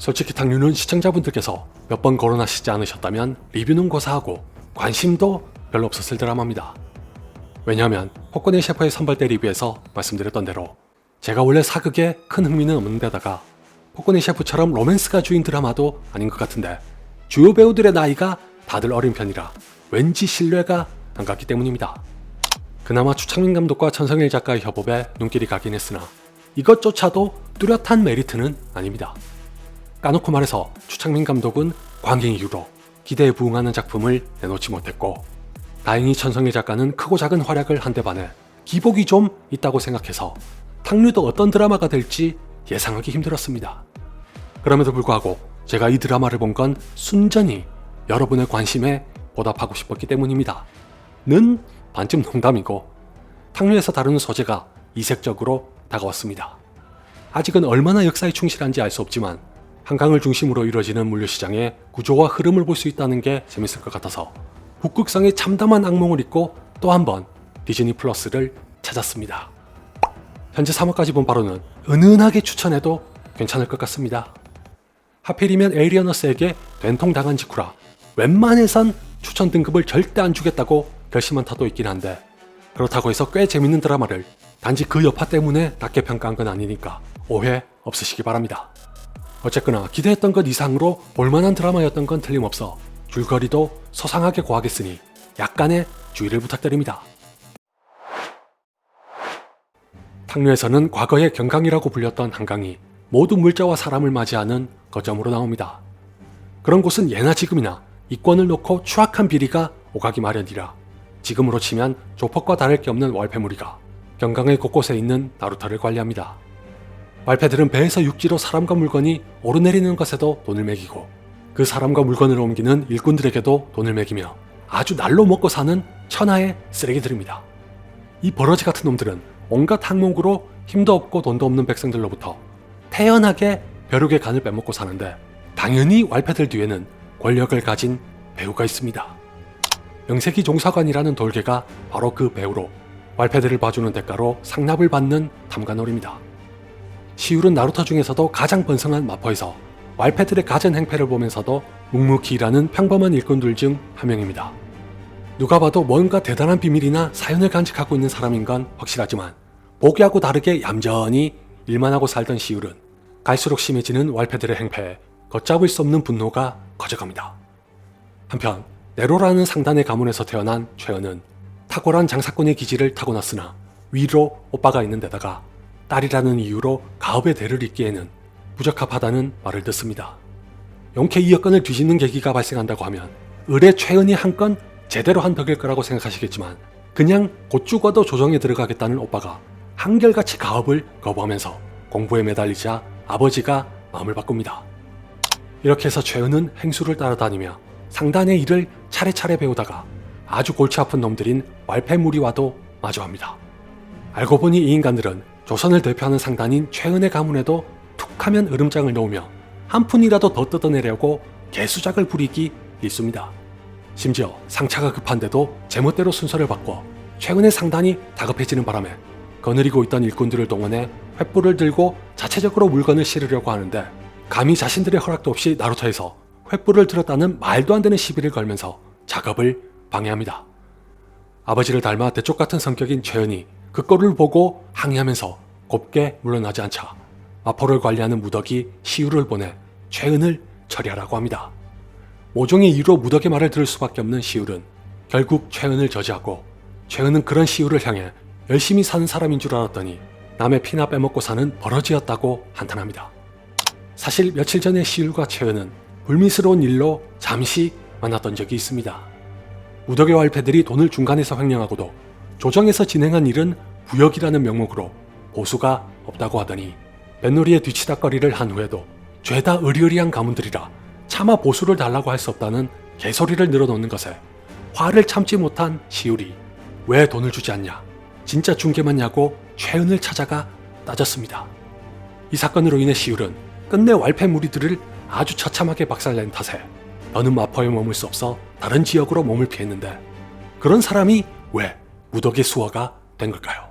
솔직히 탕류는 시청자분들께서 몇 번 거론하시지 않으셨다면 리뷰는 고사하고 관심도 별로 없었을 드라마입니다. 왜냐하면 포코네 셰프의 선발대 리뷰에서 말씀드렸던 대로 제가 원래 사극에 큰 흥미는 없는 데다가 포코네 셰프처럼 로맨스가 주인 드라마도 아닌 것 같은데 주요 배우들의 나이가 다들 어린 편이라 왠지 신뢰가 안 갔기 때문입니다. 그나마 추창민 감독과 천성일 작가의 협업에 눈길이 가긴 했으나 이것조차도 뚜렷한 메리트는 아닙니다. 까놓고 말해서 추창민 감독은 광행 이후로 기대에 부응하는 작품을 내놓지 못했고 다행히 천성일 작가는 크고 작은 활약을 한 데 반해 기복이 좀 있다고 생각해서 탕류도 어떤 드라마가 될지 예상하기 힘들었습니다. 그럼에도 불구하고 제가 이 드라마를 본 건 순전히 여러분의 관심에 보답하고 싶었기 때문입니다. 는 반쯤 농담이고 탕류에서 다루는 소재가 이색적으로 다가왔습니다. 아직은 얼마나 역사에 충실한지 알 수 없지만 한강을 중심으로 이루어지는 물류시장의 구조와 흐름을 볼 수 있다는 게 재밌을 것 같아서 북극성의 참담한 악몽을 잊고 또 한 번 디즈니 플러스를 찾았습니다. 현재 3화까지 본 바로는 은은하게 추천해도 괜찮을 것 같습니다. 하필이면 에이리어너스에게 된통당한 직후라 웬만해선 추천 등급을 절대 안 주겠다고 결심한 타도 있긴 한데 그렇다고 해서 꽤 재밌는 드라마를 단지 그 여파 때문에 낮게 평가한 건 아니니까 오해 없으시기 바랍니다. 어쨌거나 기대했던 것 이상으로 볼만한 드라마였던 건 틀림없어 줄거리도 소상하게 고하겠으니 약간의 주의를 부탁드립니다. 탕류에서는 과거의 경강이라고 불렸던 한강이 모두 물자와 사람을 맞이하는 거점으로 나옵니다. 그런 곳은 예나 지금이나 이권을 놓고 추악한 비리가 오가기 마련이라 지금으로 치면 조폭과 다를 게 없는 왈패무리가 경강의 곳곳에 있는 나루터를 관리합니다. 왈패들은 배에서 육지로 사람과 물건이 오르내리는 것에도 돈을 매기고 그 사람과 물건을 옮기는 일꾼들에게도 돈을 매기며 아주 날로 먹고 사는 천하의 쓰레기들입니다. 이 버러지 같은 놈들은 온갖 항목으로 힘도 없고 돈도 없는 백성들로부터 태연하게 벼룩의 간을 빼먹고 사는데 당연히 왈패들 뒤에는 권력을 가진 배우가 있습니다. 영세기 종사관이라는 돌개가 바로 그 배우로 왈패들을 봐주는 대가로 상납을 받는 탐관오리입니다. 시울은 나루터 중에서도 가장 번성한 마포에서 왈패들의 가전 행패를 보면서도 묵묵히 일하는 평범한 일꾼들 중 한 명입니다. 누가 봐도 뭔가 대단한 비밀이나 사연을 간직하고 있는 사람인 건 확실하지만 보기하고 다르게 얌전히 일만 하고 살던 시울은 갈수록 심해지는 왈패들의 행패에 걷잡을 수 없는 분노가 커져갑니다. 한편 네로라는 상단의 가문에서 태어난 최연은 탁월한 장사꾼의 기질을 타고났으나 위로 오빠가 있는 데다가 딸이라는 이유로 가업의 대를 잇기에는 부적합하다는 말을 듣습니다. 용케 이 여건을 뒤집는 계기가 발생한다고 하면 을의 최연이 한 건 제대로 한 덕일 거라고 생각하시겠지만 그냥 곧 죽어도 조정에 들어가겠다는 오빠가 한결같이 가업을 거부하면서 공부에 매달리자 아버지가 마음을 바꿉니다. 이렇게 해서 최연은 행수를 따라다니며 상단의 일을 차례차례 배우다가 아주 골치 아픈 놈들인 왈패무리와도 마주합니다. 알고 보니 이 인간들은 조선을 대표하는 상단인 최은의 가문에도 툭하면 으름장을 놓으며 한 푼이라도 더 뜯어내려고 개수작을 부리기 일쑤입니다. 심지어 상차가 급한데도 제멋대로 순서를 바꿔 최은의 상단이 다급해지는 바람에 거느리고 있던 일꾼들을 동원해 횃불을 들고 자체적으로 물건을 실으려고 하는데 감히 자신들의 허락도 없이 나루터에서 횃불을 들었다는 말도 안 되는 시비를 걸면서 작업을 방해합니다. 아버지를 닮아 대쪽 같은 성격인 최연이 그 꼴을 보고 항의하면서 곱게 물러나지 않자 마포를 관리하는 무덕이 시우를 보내 최은을 처리하라고 합니다. 모종의 이유로 무덕의 말을 들을 수밖에 없는 시울은 결국 최은을 저지하고 최은은 그런 시우를 향해 열심히 사는 사람인 줄 알았더니 남의 피나 빼먹고 사는 버러지였다고 한탄합니다. 사실 며칠 전에 시울과 최은은 불미스러운 일로 잠시 만났던 적이 있습니다. 무덕의 왈패들이 돈을 중간에서 횡령하고도 조정에서 진행한 일은 부역이라는 명목으로 보수가 없다고 하더니 뱃놀이에 뒤치다거리를 한 후에도 죄다 의리의리한 가문들이라 차마 보수를 달라고 할 수 없다는 개소리를 늘어놓는 것에 화를 참지 못한 시울이 왜 돈을 주지 않냐, 진짜 중개맞냐고 최은을 찾아가 따졌습니다. 이 사건으로 인해 시울은 끝내 왈패 무리들을 아주 처참하게 박살낸 탓에 더는 마포에 머물 수 없어 다른 지역으로 몸을 피했는데 그런 사람이 왜 무덕의 수호가 된 걸까요?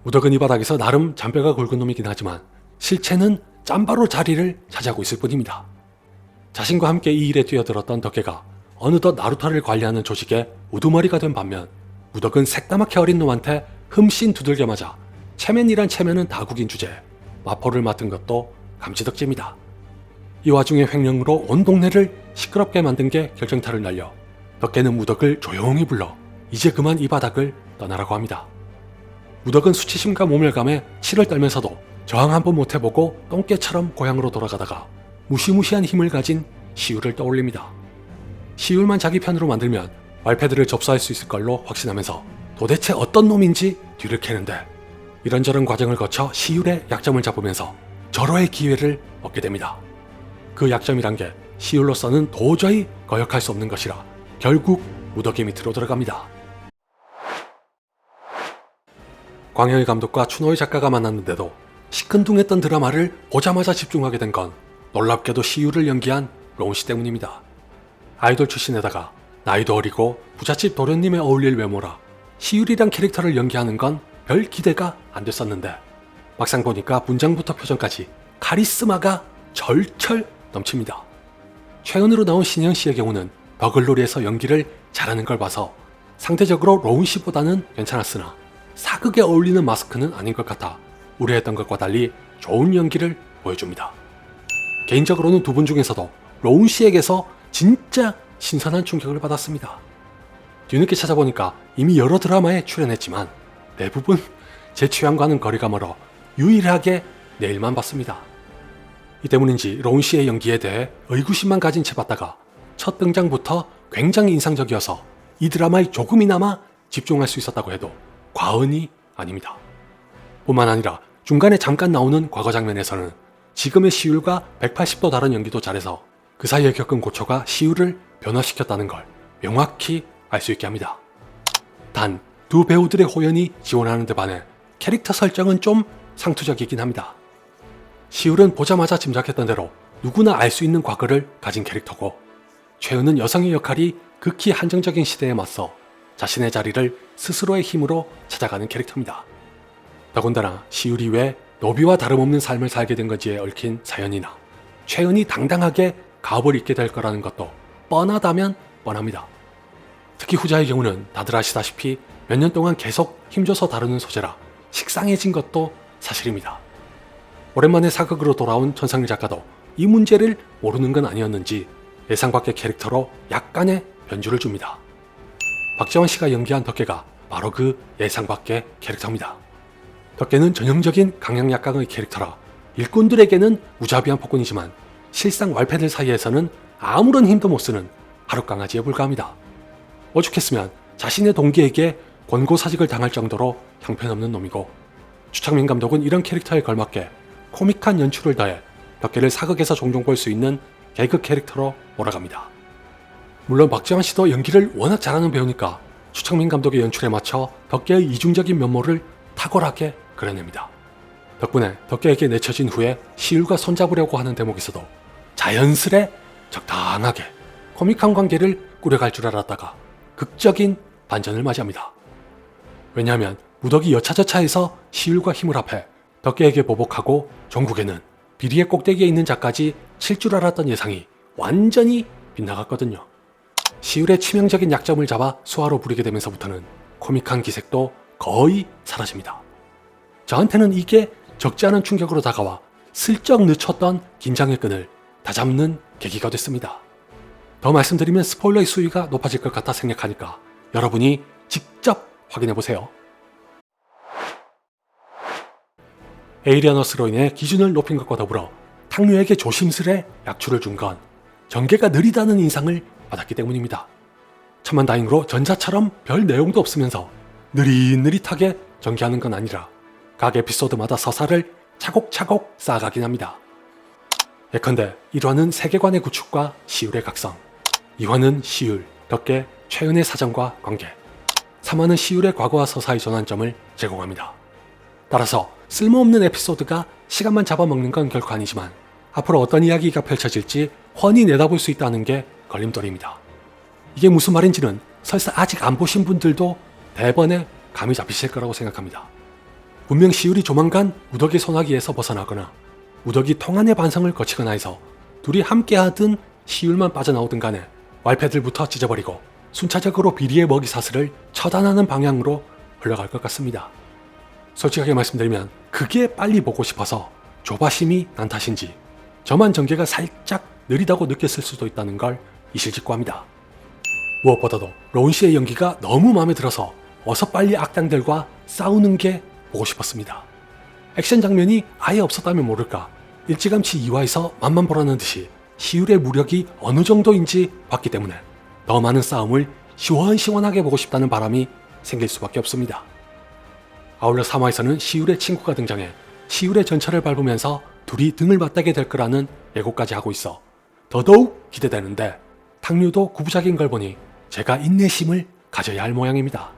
무덕은 이 바닥에서 나름 잔뼈가 굵은 놈이긴 하지만 실체는 짬바로 자리를 차지하고 있을 뿐입니다. 자신과 함께 이 일에 뛰어들었던 덕계가 어느덧 나루토를 관리하는 조직의 우두머리가 된 반면 무덕은 새까맣게 어린 놈한테 흠씬 두들겨 맞아 체면이란 체면은 다국인 주제에 마포를 맡은 것도 감지덕지입니다. 이 와중에 횡령으로 온 동네를 시끄럽게 만든 게 결정타를 날려 덕계는 무덕을 조용히 불러 이제 그만 이 바닥을 떠나라고 합니다. 무덕은 수치심과 모멸감에 치를 떨면서도 저항 한번 못해보고 똥개처럼 고향으로 돌아가다가 무시무시한 힘을 가진 시우를 떠올립니다. 시울만 자기 편으로 만들면 말패들을 접수할 수 있을 걸로 확신하면서 도대체 어떤 놈인지 뒤를 캐는데 이런저런 과정을 거쳐 시울의 약점을 잡으면서 절호의 기회를 얻게 됩니다. 그 약점이란 게 시울로서는 도저히 거역할 수 없는 것이라 결국 무덕의 밑으로 들어갑니다. 광영희 감독과 추노의 작가가 만났는데도 시큰둥했던 드라마를 보자마자 집중하게 된 건 놀랍게도 시울을 연기한 로운씨 때문입니다. 아이돌 출신에다가 나이도 어리고 부잣집 도련님에 어울릴 외모라 시울이란 캐릭터를 연기하는 건 별 기대가 안 됐었는데 막상 보니까 분장부터 표정까지 카리스마가 절철 넘칩니다. 최근으로 나온 신혜영씨의 경우는 더글로리에서 연기를 잘하는 걸 봐서 상대적으로 로운씨보다는 괜찮았으나 사극에 어울리는 마스크는 아닌 것 같아 우려했던 것과 달리 좋은 연기를 보여줍니다. 개인적으로는 두 분 중에서도 로운씨에게서 진짜 신선한 충격을 받았습니다. 뒤늦게 찾아보니까 이미 여러 드라마에 출연했지만 대부분 제 취향과는 거리가 멀어 유일하게 내일만 봤습니다. 이 때문인지 로운씨의 연기에 대해 의구심만 가진 채 봤다가 첫 등장부터 굉장히 인상적이어서 이 드라마에 조금이나마 집중할 수 있었다고 해도 과언이 아닙니다. 뿐만 아니라 중간에 잠깐 나오는 과거 장면에서는 지금의 시울과 180도 다른 연기도 잘해서 그 사이에 겪은 고초가 시울을 변화시켰다는 걸 명확히 알 수 있게 합니다. 단, 두 배우들의 호연이 지원하는 데 반해 캐릭터 설정은 좀 상투적이긴 합니다. 시울은 보자마자 짐작했던 대로 누구나 알 수 있는 과거를 가진 캐릭터고 최은은 여성의 역할이 극히 한정적인 시대에 맞서 자신의 자리를 스스로의 힘으로 찾아가는 캐릭터입니다. 더군다나 시울이 왜 노비와 다름없는 삶을 살게 된 건지에 얽힌 사연이나 최은이 당당하게 가업을 잇게 될 거라는 것도 뻔하다면 뻔합니다. 특히 후자의 경우는 다들 아시다시피 몇 년 동안 계속 힘줘서 다루는 소재라 식상해진 것도 사실입니다. 오랜만에 사극으로 돌아온 천상일 작가도 이 문제를 모르는 건 아니었는지 예상 밖의 캐릭터로 약간의 변주를 줍니다. 박재환 씨가 연기한 덕계가 바로 그 예상 밖의 캐릭터입니다. 덕계는 전형적인 강약약강의 캐릭터라 일꾼들에게는 무자비한 폭군이지만 실상 말패들 사이에서는 아무런 힘도 못 쓰는 하룻강아지에 불과합니다. 오죽했으면 자신의 동기에게 권고사직을 당할 정도로 형편없는 놈이고 추창민 감독은 이런 캐릭터에 걸맞게 코믹한 연출을 더해 덕계를 사극에서 종종 볼 수 있는 개그 캐릭터로 몰아갑니다. 물론 박지환 씨도 연기를 워낙 잘하는 배우니까 추창민 감독의 연출에 맞춰 덕계의 이중적인 면모를 탁월하게 그려냅니다. 덕분에 덕계에게 내쳐진 후에 시울과 손잡으려고 하는 대목에서도 자연스레 적당하게 코믹한 관계를 꾸려갈 줄 알았다가 극적인 반전을 맞이합니다. 왜냐하면 무덕이 여차저차해서 시울과 힘을 합해 덕계에게 보복하고 종국에는 비리의 꼭대기에 있는 자까지 칠 줄 알았던 예상이 완전히 빗나갔거든요. 시울의 치명적인 약점을 잡아 수화로 부리게 되면서부터는 코믹한 기색도 거의 사라집니다. 저한테는 이게 적지 않은 충격으로 다가와 슬쩍 늦췄던 긴장의 끈을 다잡는 계기가 됐습니다. 더 말씀드리면 스포일러의 수위가 높아질 것 같아 생략하니까 여러분이 직접 확인해보세요. 에이리어너스로 인해 기준을 높인 것과 더불어 탕류에게 조심스레 약출을 준 건 전개가 느리다는 인상을 받았기 때문입니다. 천만다행으로 전자처럼 별 내용도 없으면서 느릿느릿하게 전개하는 건 아니라 각 에피소드마다 서사를 차곡차곡 쌓아가긴 합니다. 예컨대 1화는 세계관의 구축과 시울의 각성, 2화는 시울, 덕계, 최은의 사정과 관계, 3화는 시울의 과거와 서사의 전환점을 제공합니다. 따라서 쓸모없는 에피소드가 시간만 잡아먹는 건 결코 아니지만 앞으로 어떤 이야기가 펼쳐질지 훤히 내다볼 수 있다는 게 걸림돌입니다. 이게 무슨 말인지는 설사 아직 안 보신 분들도 대번에 감이 잡히실 거라고 생각합니다. 분명 시울이 조만간 무덕의 소나기에서 벗어나거나 무더기 통한의 반성을 거치거나 해서 둘이 함께하든 시율만 빠져나오든 간에 왈패들부터 찢어버리고 순차적으로 비리의 먹이 사슬을 처단하는 방향으로 흘러갈 것 같습니다. 솔직하게 말씀드리면 그게 빨리 보고 싶어서 조바심이 난 탓인지 저만 전개가 살짝 느리다고 느꼈을 수도 있다는 걸 이실직고합니다. 무엇보다도 로운 씨의 연기가 너무 마음에 들어서 어서 빨리 악당들과 싸우는 게 보고 싶었습니다. 액션 장면이 아예 없었다면 모를까 일찌감치 2화에서 맛만 보라는 듯이 시율의 무력이 어느 정도인지 봤기 때문에 더 많은 싸움을 시원시원하게 보고 싶다는 바람이 생길 수밖에 없습니다. 아울러 3화에서는 시율의 친구가 등장해 시율의 전철을 밟으면서 둘이 등을 맞대게 될 거라는 예고까지 하고 있어 더더욱 기대되는데 탕류도 구부작인 걸 보니 제가 인내심을 가져야 할 모양입니다.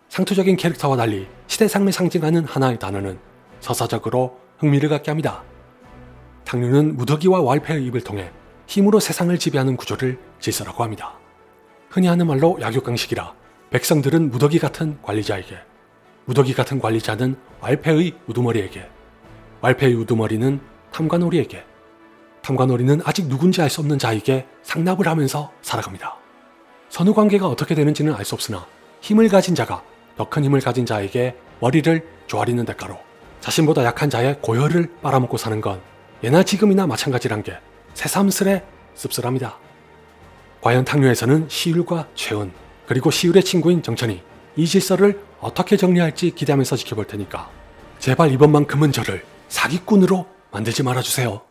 상투적인 캐릭터와 달리 시대상을 상징하는 하나의 단어는 서사적으로 흥미를 갖게 합니다. 탕류는 무더기와 왈패의 입을 통해 힘으로 세상을 지배하는 구조를 질서라고 합니다. 흔히 하는 말로 약육강식이라 백성들은 무더기 같은 관리자에게, 무더기 같은 관리자는 왈패의 우두머리에게, 왈패의 우두머리는 탐관오리에게, 탐관오리는 아직 누군지 알 수 없는 자에게 상납을 하면서 살아갑니다. 선후 관계가 어떻게 되는지는 알 수 없으나 힘을 가진 자가 더 큰 힘을 가진 자에게 머리를 조아리는 대가로 자신보다 약한 자의 고혈을 빨아먹고 사는 건 예나 지금이나 마찬가지란 게 새삼스레 씁쓸합니다. 과연 탕류에서는 시율과 최은 그리고 시율의 친구인 정천이 이 질서를 어떻게 정리할지 기대하면서 지켜볼 테니까 제발 이번만큼은 저를 사기꾼으로 만들지 말아주세요.